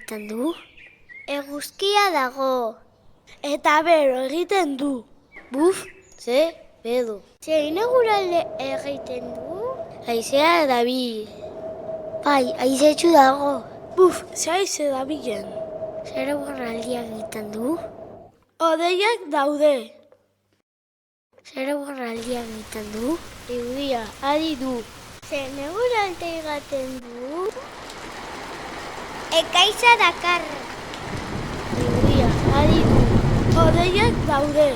egiten du? Eguzkia dago. Eta bero egiten du. Buf, ze, bedo. Zein eguralde egiten du? Haizea dabil. Bai, haizetsu dago. Buf, ze haize dabilen. Zer eguraldia egiten du? Hodeiak daude. Zer eguraldia egiten du? Euria, adi du. Zein eguralde egiten du? Ekaitza dakar. Euria, adi du. Hodeiak daude.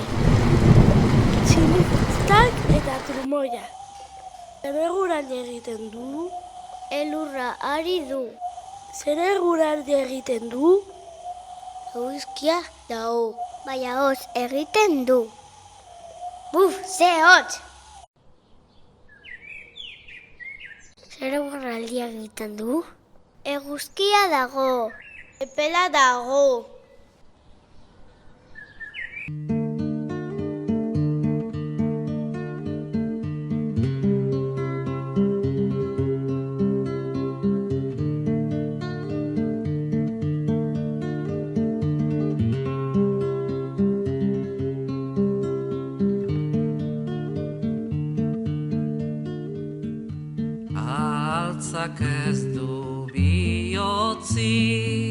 Tximistak eta trumoia. Zer eguraldi egiten du? Elurra, ari du. Zer eguraldi egiten du? Eguzkia dago. Baina hotz egiten du. Buf, ze hotz! Zer eguraldia egiten du? Eguzkia dago. Epela dago. Altzak ez du bihotzik